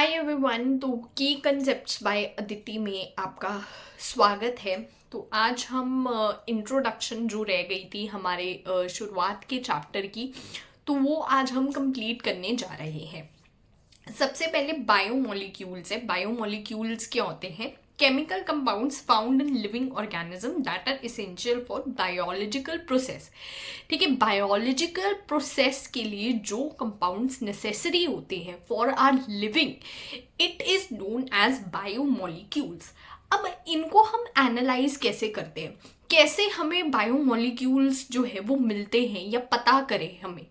Hi everyone. तो की concepts bye Aditi में आपका स्वागत है। तो आज हम इंट्रोडक्शन जो रह गई थी हमारे शुरुआत के चैप्टर की, तो वो आज हम कंप्लीट करने जा रहे हैं। सबसे पहले बायोमोलिक्यूल्स है। बायोमोलिक्यूल्स क्या होते हैं? Chemical compounds found in living organism that are essential for biological process. ठीक है, बायोलॉजिकल प्रोसेस के लिए जो कंपाउंड्स नेसेसरी होते हैं for our living, it is known as biomolecules. अब इनको हम एनालाइज कैसे करते हैं, कैसे हमें बायोमोलिक्यूल्स जो है वो मिलते हैं या पता करें हमें?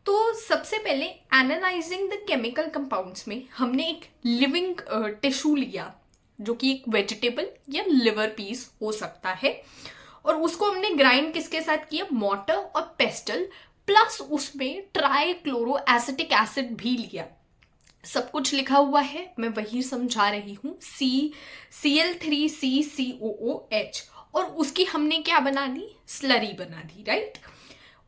तो सबसे पहले एनालाइजिंग द केमिकल कंपाउंड्स में हमने एक लिविंग टिश्यू लिया जो कि एक वेजिटेबल या लिवर पीस हो सकता है, और उसको हमने ग्राइंड किसके साथ किया? मोर्टर और पेस्टल, प्लस उसमें ट्राइक्लोरो एसिटिक एसिड भी लिया। सब कुछ लिखा हुआ है, मैं वही समझा रही हूँ। CCl3CCOOH, और उसकी हमने क्या बना दी? स्लरी बना दी, राइट।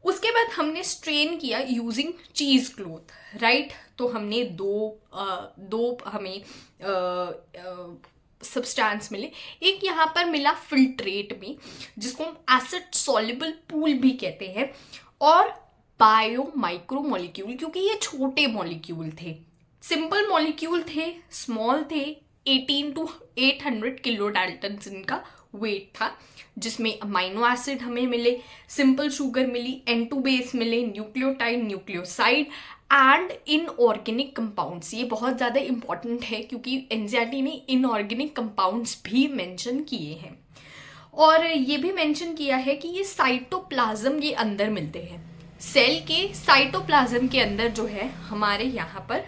उसके बाद हमने स्ट्रेन किया यूजिंग चीज क्लोथ, राइट। तो हमने दो हमें सब्सटेंस मिले। एक यहाँ पर मिला फिल्ट्रेट में, जिसको हम एसिड सॉल्युबल पूल भी कहते हैं, और बायो माइक्रो मॉलिक्यूल, क्योंकि ये छोटे मॉलिक्यूल थे, सिंपल मॉलिक्यूल थे, स्मॉल थे। 18 to 800 किलो डाल्टन इनका वेट था, जिसमें अमाइनो एसिड हमें मिले, सिंपल शुगर मिली, N2 बेस मिले, nucleotide, nucleoside and inorganic compounds. ये बहुत ज़्यादा इंपॉर्टेंट है क्योंकि एनसीईआरटी ने इनऑर्गेनिक कंपाउंड्स भी मेंशन किए हैं, और ये भी मेंशन किया है कि ये साइटोप्लाज्म ये अंदर मिलते हैं। सेल के साइटोप्लाज्म के अंदर जो है हमारे यहाँ पर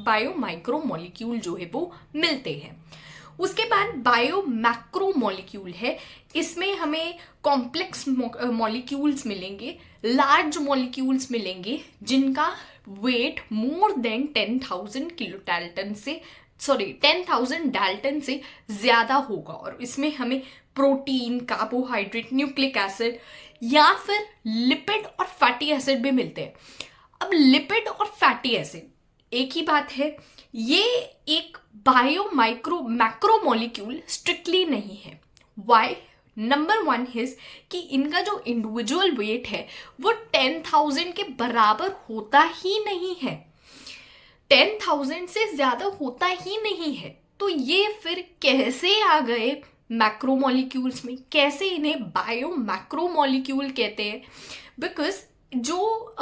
बायो माइक्रो मॉलिक्यूल जो है वो मिलते हैं। उसके बाद बायो मैक्रो मॉलिक्यूल है, इसमें हमें कॉम्प्लेक्स मॉलिक्यूल्स मिलेंगे, लार्ज मॉलिक्यूल्स मिलेंगे, जिनका weight more than 10,000 kilo dalton से 10,000 डाल्टन से ज़्यादा होगा, और इसमें हमें प्रोटीन, कार्बोहाइड्रेट, न्यूक्लिक एसिड या फिर लिपिड और फैटी एसिड भी मिलते हैं। अब लिपिड और फैटी एसिड एक ही बात है, ये एक bio micro macro molecule strictly नहीं है। वाई? नंबर 1 है कि इनका जो इंडिविजुअल वेट है वो 10,000 के बराबर होता ही नहीं है, 10,000 से ज्यादा होता ही नहीं है। तो ये फिर कैसे आ गए मैक्रो मॉलिक्यूल्स में? कैसे इन्हें बायो मैक्रो मॉलिक्यूल कहते हैं? बिकॉज जो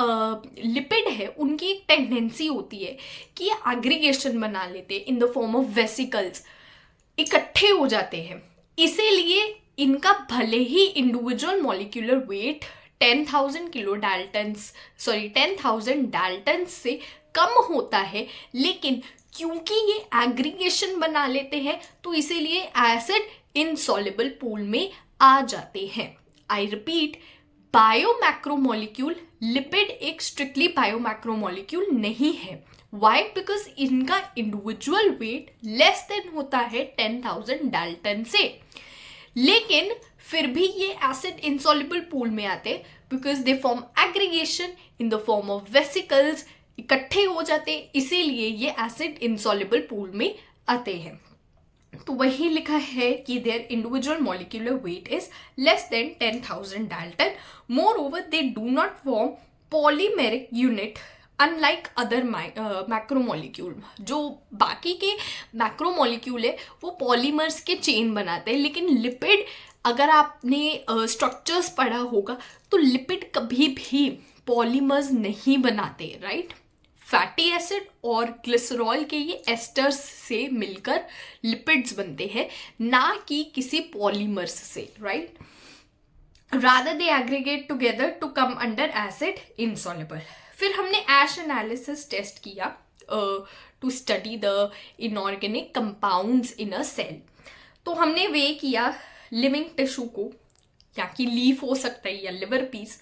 लिपिड है उनकी एक टेंडेंसी होती है कि ये एग्रीगेशन बना लेते हैं in the form of vesicles, इकट्ठे हो जाते हैं। इसीलिए इनका भले ही individual molecular weight 10,000 kilo daltons 10,000 daltons से कम होता है, लेकिन क्योंकि ये एग्रीगेशन बना लेते हैं तो इसीलिए एसिड इनसॉल्युबल पूल में आ जाते हैं। आई रिपीट, बायोमैक्रोमोलिक्यूल लिपिड एक स्ट्रिक्टली बायोमैक्रोमोलिक्यूल नहीं है। वाई? बिकॉज इनका इंडिविजुअल वेट लेस देन होता है 10,000 डाल्टन से, लेकिन फिर भी ये एसिड इनसॉल्युबल पूल में आते हैं because they form aggregation in the form of vesicles, इकट्ठे हो जाते, इसीलिए ये एसिड इनसॉल्युबल पूल में आते हैं। तो वही लिखा है कि their individual molecular wait is less than 10,000 Dalton. More over they do not form polymeric unit unlike other macromolecule. जो बाकी के मैक्रोमोलिक्यूल है वो पॉलीमर्स के चेन बनाते हैं, लेकिन लिपिड, अगर आपने स्ट्रक्चर्स पढ़ा होगा तो लिपिड कभी भी पॉलीमर्स नहीं बनाते, राइट। फैटी एसिड और ग्लिसरॉल के ये एस्टर्स से मिलकर लिपिड्स बनते हैं, ना कि किसी पॉलीमर्स से, right. Rather they aggregate together to come under acid insoluble. फिर हमने एश एनालिसिस टेस्ट किया to study the inorganic compounds in a cell. तो हमने वे किया लिविंग टिश्यू को, या कि लीफ हो सकता है या लिवर पीस,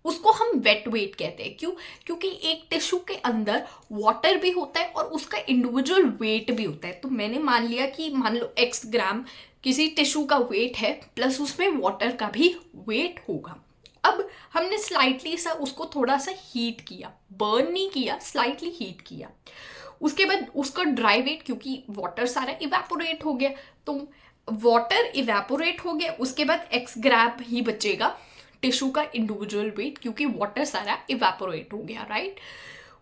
उसको हम वेट वेट कहते हैं। क्यों? क्योंकि एक टिश्यू के अंदर वाटर भी होता है और उसका इंडिविजुअल वेट भी होता है। तो मैंने मान लिया कि मान लो x ग्राम किसी टिश्यू का वेट है, प्लस उसमें वाटर का भी वेट होगा। अब हमने स्लाइटली सा उसको थोड़ा सा हीट किया, बर्न नहीं किया, स्लाइटली हीट किया। उसके बाद उसका ड्राई वेट, क्योंकि वाटर सारा इवेपोरेट हो गया, तो वाटर इवेपोरेट हो गया, उसके बाद एक्स ग्राम ही बचेगा टिश्यू का इंडिविजुअल वेट, क्योंकि वाटर सारा इवेपोरेट हो गया, राइट।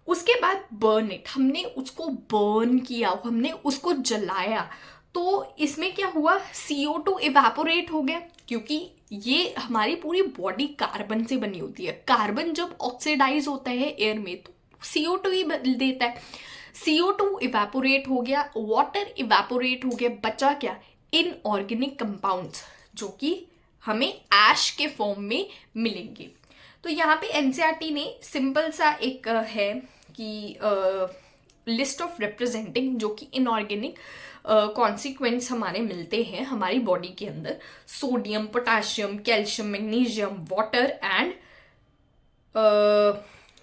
उसके बाद बर्न इट, हमने उसको बर्न किया, हमने उसको जलाया, तो इसमें क्या हुआ, CO2 इवेपोरेट हो गया, क्योंकि ये हमारी पूरी बॉडी कार्बन से बनी होती है। कार्बन जब ऑक्सीडाइज होता है एयर में तो CO2 ही बदल देता है। CO2 इवेपोरेट हो गया, वाटर इवेपोरेट हो गया, बचा क्या, इनऑर्गेनिक कंपाउंड्स, जो कि हमें ऐश के फॉर्म में मिलेंगे। तो यहाँ पे एनसीईआरटी ने सिंपल सा एक है कि लिस्ट ऑफ रिप्रेजेंटिंग जो कि इनऑर्गेनिक कॉन्सिक्वेंस हमारे मिलते हैं हमारी बॉडी के अंदर, sodium, potassium, calcium, magnesium, water and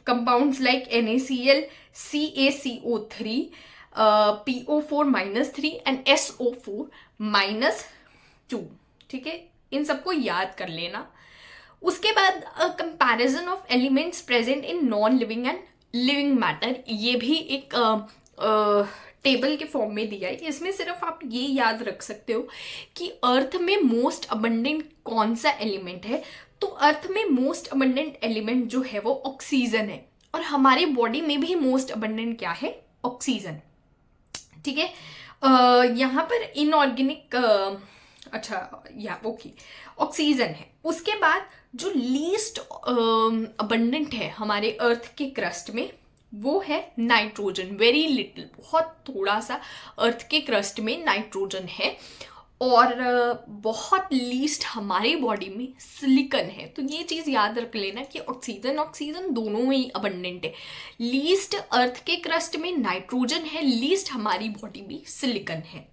compounds like NaCl, CaCO3, PO4-3 and SO4-2। ठीक है, इन सबको याद कर लेना। उसके बाद comparison of elements present in non living and living matter, ये भी एक टेबल के फॉर्म में दिया है। इसमें सिर्फ आप ये याद रख सकते हो कि अर्थ में मोस्ट अबंडेंट कौन सा एलिमेंट है, तो अर्थ में मोस्ट अबंडेंट एलिमेंट जो है वो ऑक्सीजन है, और हमारी बॉडी में भी मोस्ट अबंडेंट क्या है, ऑक्सीजन। ठीक है, यहाँ पर इनऑर्गेनिक ऑक्सीजन है। उसके बाद जो लीस्ट अबंडेंट है हमारे अर्थ के क्रस्ट में वो है नाइट्रोजन, वेरी लिटिल, बहुत थोड़ा सा अर्थ के क्रस्ट में नाइट्रोजन है, और बहुत लीस्ट हमारी बॉडी में सिलिकॉन है। तो ये चीज़ याद रख लेना कि ऑक्सीजन दोनों में ही अबंडेंट है। लीस्ट अर्थ के क्रस्ट में नाइट्रोजन है, लीस्ट हमारी बॉडी में सिलिकॉन है।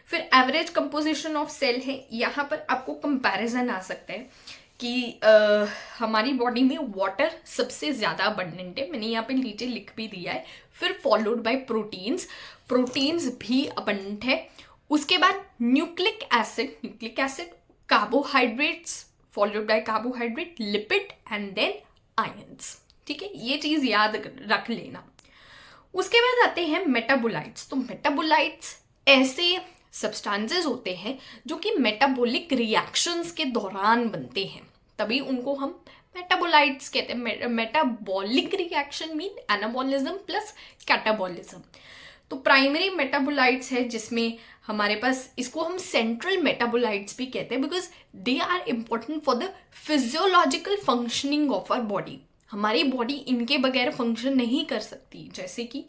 फिर एवरेज कंपोजिशन ऑफ सेल है, यहाँ पर आपको कंपैरिजन आ सकता है कि हमारी बॉडी में वाटर सबसे ज़्यादा अबंडेंट है, मैंने यहाँ पे नीचे लिख भी दिया है। फिर फॉलोड बाय प्रोटीन्स भी अबंडेंट है। उसके बाद nucleic acid, carbohydrates, followed by carbohydrate, lipid and then ions. ठीक है, ये चीज़ याद रख लेना। उसके बाद आते हैं मेटाबोलाइट्स। तो मेटाबोलाइट्स ऐसे सब्सटेंसेस होते हैं जो कि मेटाबॉलिक रिएक्शंस के दौरान बनते हैं, तभी उनको हम मेटाबोलाइट्स कहते हैं। Metabolic reaction mean anabolism plus catabolism. तो प्राइमरी मेटाबोलाइट्स है जिसमें हमारे पास, इसको हम सेंट्रल मेटाबोलाइट्स भी कहते हैं, because they are important for the physiological functioning of our body. हमारी बॉडी इनके बगैर फंक्शन नहीं कर सकती, जैसे कि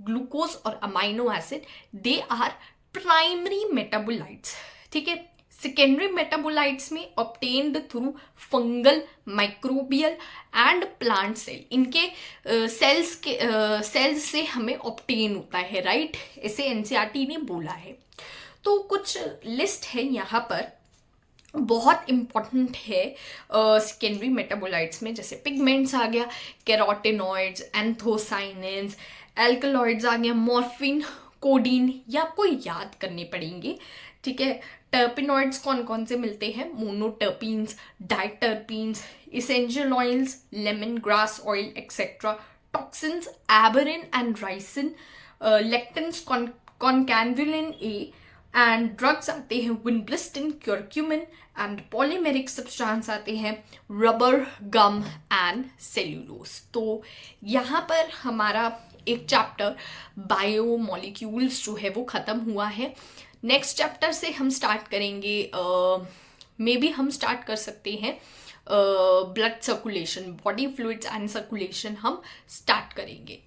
ग्लूकोज और amino acid, they are primary metabolites. ठीक है, सेकेंडरी मेटाबोलाइट्स में obtained through fungal, microbial and plant cell, इनके सेल्स से हमें ऑब्टेन होता है, राइट। ऐसे एनसीईआरटी ने बोला है। तो कुछ लिस्ट है यहाँ पर, बहुत इम्पॉर्टेंट है सेकेंडरी मेटाबोलाइट्स में, जैसे पिगमेंट्स आ गया, कैरोटिनॉइड्स, एंथोसाइनिन्स, एल्कलॉइड्स आ गया, मॉर्फिन, कोडीन, ये आपको याद करने पड़ेंगे। ठीक है, टर्पिनॉइड्स कौन कौन से मिलते हैं, monoterpenes, diterpenes, essential oils, lemon grass oil etcetera, toxins, abrin and ricin, lectins, concanavalin A, and drugs आते हैं vinblastine, curcumin, and polymeric substance आते हैं रबर, गम एंड सेल्यूलोज। तो यहाँ पर हमारा एक चैप्टर बायोमोलिक्यूल्स जो है वो ख़त्म हुआ है। नेक्स्ट चैप्टर से हम स्टार्ट करेंगे, मे बी हम स्टार्ट कर सकते हैं blood circulation, body fluids and circulation हम स्टार्ट करेंगे।